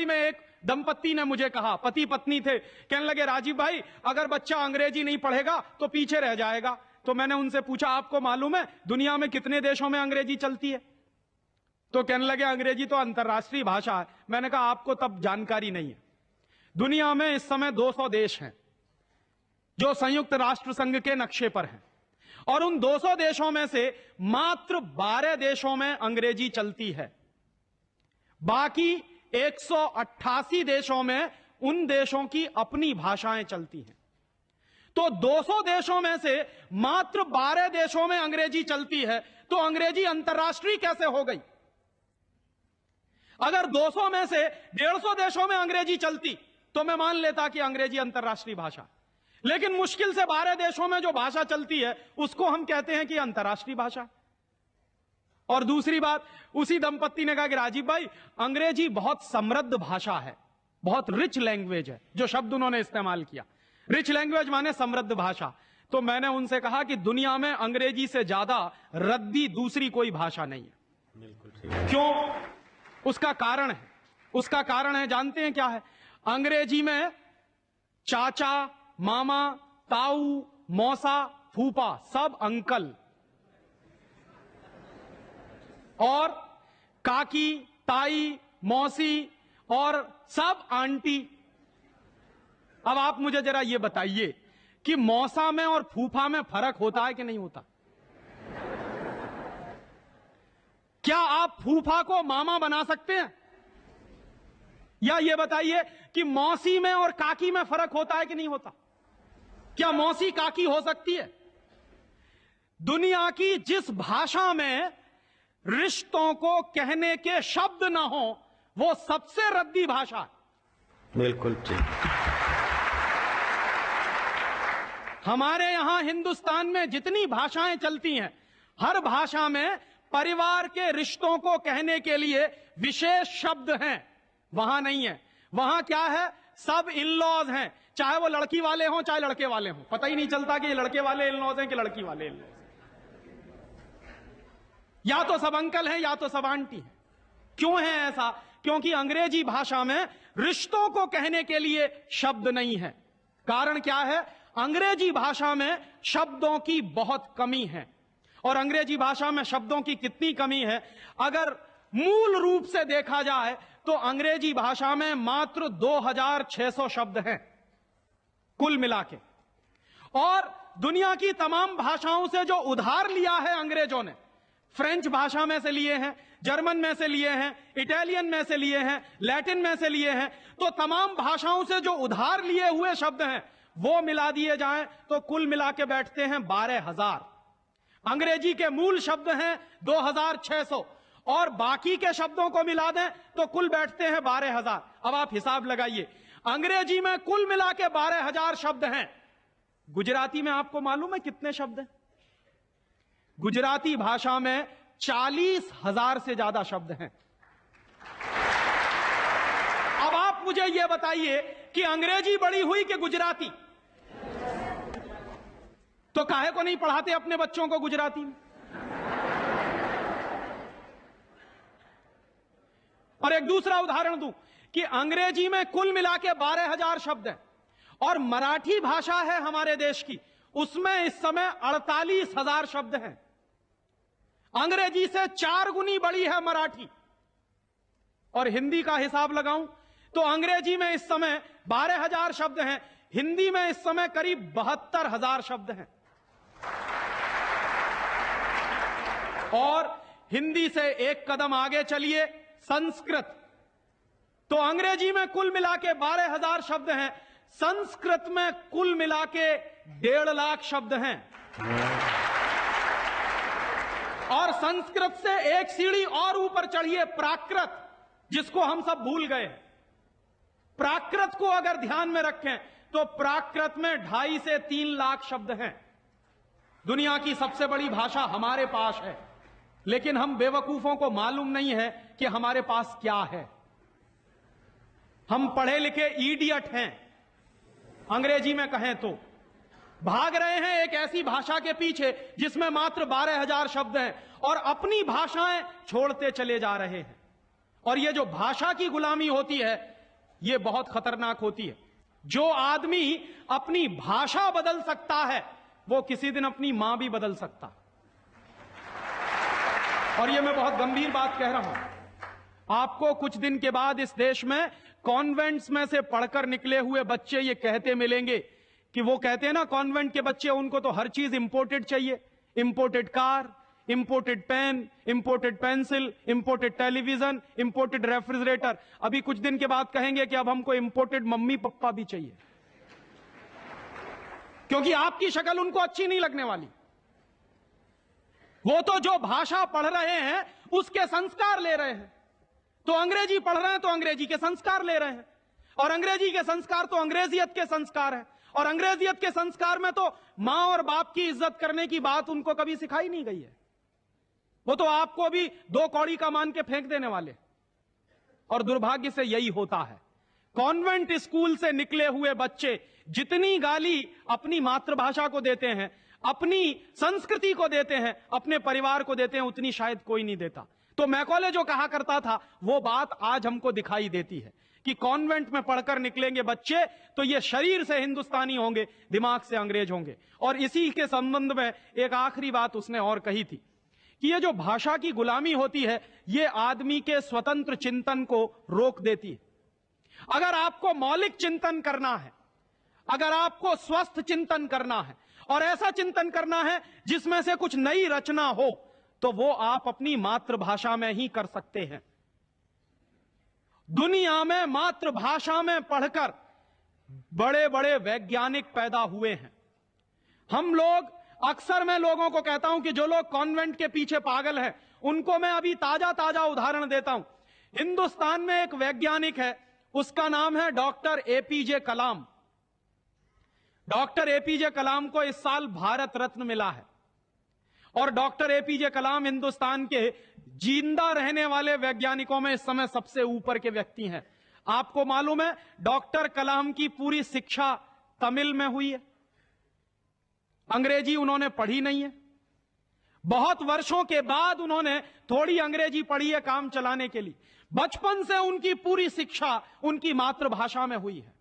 मुंबई में एक दंपत्ति ने मुझे कहा, पति पत्नी थे, कहने लगे राजीव भाई अगर बच्चा अंग्रेजी नहीं पढ़ेगा तो पीछे रह जाएगा। तो मैंने उनसे पूछा आपको मालूम है दुनिया में कितने देशों में अंग्रेजी चलती है? तो कहने लगे अंग्रेजी तो अंतर्राष्ट्रीय भाषा है। मैंने कहा आपको तब जानकारी नहीं है। दुनिया में इस समय 200 देश हैं जो संयुक्त राष्ट्र संघ के नक्शे पर हैं, और उन 200 देशों में से मात्र 12 देशों में अंग्रेजी चलती है। बाकी 188 देशों में उन देशों की अपनी भाषाएं चलती हैं। तो 200 देशों में से मात्र 12 देशों में अंग्रेजी चलती है, तो अंग्रेजी अंतर्राष्ट्रीय कैसे हो गई? अगर 200 में से 150 देशों में अंग्रेजी चलती तो मैं मान लेता कि अंग्रेजी अंतर्राष्ट्रीय भाषा, लेकिन मुश्किल से 12 देशों में जो भाषा चलती है उसको हम कहते हैं कि अंतर्राष्ट्रीय भाषा। और दूसरी बात, उसी दंपत्ति ने कहा कि राजीव भाई अंग्रेजी बहुत समृद्ध भाषा है, बहुत रिच लैंग्वेज है। जो शब्द उन्होंने इस्तेमाल किया, रिच लैंग्वेज माने समृद्ध भाषा। तो मैंने उनसे कहा कि दुनिया में अंग्रेजी से ज्यादा रद्दी दूसरी कोई भाषा नहीं है। बिल्कुल ठीक। क्यों? उसका कारण है जानते हैं क्या है? अंग्रेजी में चाचा, मामा, ताऊ, मौसा, फूफा सब अंकल, और काकी, ताई, मौसी और सब आंटी। अब आप मुझे जरा यह बताइए कि मौसा में और फूफा में फर्क होता है कि नहीं होता? क्या आप फूफा को मामा बना सकते हैं? या यह बताइए कि मौसी में और काकी में फर्क होता है कि नहीं होता? क्या मौसी काकी हो सकती है? दुनिया की जिस भाषा में रिश्तों को कहने के शब्द ना हो वो सबसे रद्दी भाषा है। बिल्कुल ठीक। हमारे यहां हिंदुस्तान में जितनी भाषाएं चलती हैं, हर भाषा में परिवार के रिश्तों को कहने के लिए विशेष शब्द हैं। वहां नहीं है। वहां क्या है? सब इन-लॉज हैं, चाहे वो लड़की वाले हों चाहे लड़के वाले हों। पता ही नहीं चलता कि ये लड़के वाले इन-लॉज हैं कि लड़की वाले इन-लॉज हैं। या तो सब अंकल हैं या तो सब आंटी हैं। क्यों है ऐसा? क्योंकि अंग्रेजी भाषा में रिश्तों को कहने के लिए शब्द नहीं है। कारण क्या है? अंग्रेजी भाषा में शब्दों की बहुत कमी है। और अंग्रेजी भाषा में शब्दों की कितनी कमी है? अगर मूल रूप से देखा जाए तो अंग्रेजी भाषा में मात्र 2600 शब्द हैं कुल मिला के। और दुनिया की तमाम भाषाओं से जो उधार लिया है अंग्रेजों ने, फ्रेंच भाषा में से लिए हैं, जर्मन में से लिए हैं, इटालियन में से लिए हैं, लैटिन में से लिए हैं, तो तमाम भाषाओं से जो उधार लिए हुए शब्द हैं वो मिला दिए जाएं तो कुल मिला के बैठते हैं 12,000। अंग्रेजी के मूल शब्द हैं 2600 और बाकी के शब्दों को मिला दें तो कुल बैठते हैं 12,000। अब आप हिसाब लगाइए, अंग्रेजी में कुल मिला के 12,000 शब्द हैं। गुजराती में आपको मालूम है कितने शब्द हैं? गुजराती भाषा में 40,000 से ज्यादा शब्द हैं। अब आप मुझे यह बताइए कि अंग्रेजी बड़ी हुई कि गुजराती? तो काहे को नहीं पढ़ाते अपने बच्चों को गुजराती में? और एक दूसरा उदाहरण दूं कि अंग्रेजी में कुल मिला के 12,000 शब्द हैं और मराठी भाषा है हमारे देश की, उसमें इस समय 48,000 शब्द हैं। अंग्रेजी से 4 गुनी बड़ी है मराठी। और हिंदी का हिसाब लगाऊं तो अंग्रेजी में इस समय 12,000 शब्द हैं, हिंदी में इस समय करीब 72,000 शब्द हैं। और हिंदी से एक कदम आगे चलिए, संस्कृत। तो अंग्रेजी में कुल मिला के 12,000 शब्द हैं, संस्कृत में कुल मिला के 1.5 लाख शब्द हैं। और संस्कृत से एक सीढ़ी और ऊपर चढ़िए, प्राकृत, जिसको हम सब भूल गए। प्राकृत को अगर ध्यान में रखें तो प्राकृत में 2.5 से 3 लाख शब्द हैं। दुनिया की सबसे बड़ी भाषा हमारे पास है, लेकिन हम बेवकूफों को मालूम नहीं है कि हमारे पास क्या है। हम पढ़े लिखे इडियट हैं, अंग्रेजी में कहें तो भाग रहे हैं एक ऐसी भाषा के पीछे जिसमें मात्र 12,000 शब्द हैं और अपनी भाषाएं छोड़ते चले जा रहे हैं। और ये जो भाषा की गुलामी होती है, ये बहुत खतरनाक होती है। जो आदमी अपनी भाषा बदल सकता है, वो किसी दिन अपनी मां भी बदल सकता। और ये मैं बहुत गंभीर बात कह रहा हूं। आपको कुछ दिन के बाद इस देश में कॉन्वेंट्स में से पढ़कर निकले हुए बच्चे ये कहते मिलेंगे कि वो कहते हैं ना, कॉन्वेंट के बच्चे, उनको तो हर चीज इंपोर्टेड चाहिए। Imported car, imported pen, imported pencil, imported television, imported refrigerator. अभी कुछ दिन के बाद कहेंगे कि अब हमको इंपोर्टेड मम्मी पप्पा भी चाहिए, क्योंकि आपकी शक्ल उनको अच्छी नहीं लगने वाली। वो तो जो भाषा पढ़ रहे हैं उसके संस्कार ले रहे हैं। तो अंग्रेजी पढ़ रहे हैं तो अंग्रेजी के संस्कार ले रहे हैं, और अंग्रेजी के संस्कार तो अंग्रेजियत के संस्कार है, और अंग्रेजियत के संस्कार में तो मां और बाप की इज्जत करने की बात उनको कभी सिखाई नहीं गई है। वो तो आपको भी 2 कौड़ी का मान के फेंक देने वाले। और दुर्भाग्य से यही होता है। कॉन्वेंट स्कूल से निकले हुए बच्चे जितनी गाली अपनी मातृभाषा को देते हैं, अपनी संस्कृति को देते हैं, अपने परिवार को देते हैं, उतनी शायद कोई नहीं देता। तो मैकॉले जो कहा करता था, वो बात आज हमको दिखाई देती है कि कॉन्वेंट में पढ़कर निकलेंगे बच्चे तो ये शरीर से हिंदुस्तानी होंगे, दिमाग से अंग्रेज होंगे। और इसी के संबंध में एक आखिरी बात उसने और कही थी कि ये जो भाषा की गुलामी होती है, ये आदमी के स्वतंत्र चिंतन को रोक देती है। अगर आपको मौलिक चिंतन करना है, अगर आपको स्वस्थ चिंतन करना है, और ऐसा चिंतन करना है जिसमें से कुछ नई रचना हो, तो वो आप अपनी मातृभाषा में ही कर सकते हैं। दुनिया में मातृभाषा में पढ़कर बड़े बड़े वैज्ञानिक पैदा हुए हैं। हम लोग, अक्सर मैं लोगों को कहता हूं कि जो लोग कॉन्वेंट के पीछे पागल हैं, उनको मैं अभी ताजा ताजा उदाहरण देता हूं। हिंदुस्तान में एक वैज्ञानिक है, उसका नाम है डॉक्टर एपीजे कलाम। डॉक्टर एपीजे कलाम को इस साल भारत रत्न मिला है, और डॉक्टर एपीजे कलाम हिंदुस्तान के जिंदा रहने वाले वैज्ञानिकों में इस समय सबसे ऊपर के व्यक्ति हैं। आपको मालूम है, डॉक्टर कलाम की पूरी शिक्षा तमिल में हुई है, अंग्रेजी उन्होंने पढ़ी नहीं है। बहुत वर्षों के बाद उन्होंने थोड़ी अंग्रेजी पढ़ी है काम चलाने के लिए। बचपन से उनकी पूरी शिक्षा उनकी मातृभाषा में हुई है।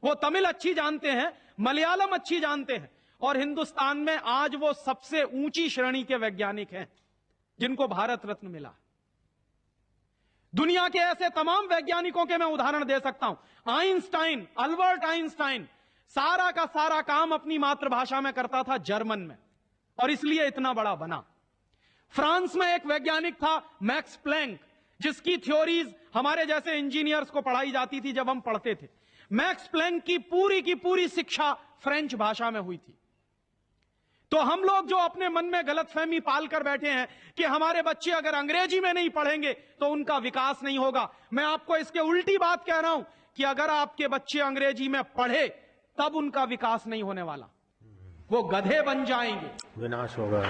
वो तमिल अच्छी जानते हैं, मलयालम अच्छी जानते हैं, और हिंदुस्तान में आज वो सबसे ऊंची श्रेणी के वैज्ञानिक हैं जिनको भारत रत्न मिला। दुनिया के ऐसे तमाम वैज्ञानिकों के मैं उदाहरण दे सकता हूं। आइंस्टाइन, अल्बर्ट आइंस्टाइन, सारा का सारा काम अपनी मातृभाषा में करता था, जर्मन में, और इसलिए इतना बड़ा बना। फ्रांस में एक वैज्ञानिक था मैक्स प्लैंक, जिसकी थ्योरीज हमारे जैसे इंजीनियर्स को पढ़ाई जाती थी जब हम पढ़ते थे। मैक्स प्लैंक की पूरी शिक्षा फ्रेंच भाषा में हुई थी। तो हम लोग जो अपने मन में गलतफहमी पाल कर बैठे हैं कि हमारे बच्चे अगर अंग्रेजी में नहीं पढ़ेंगे तो उनका विकास नहीं होगा, मैं आपको इसके उल्टी बात कह रहा हूं कि अगर आपके बच्चे अंग्रेजी में पढ़े तब उनका विकास नहीं होने वाला, वो गधे बन जाएंगे, विनाश होगा।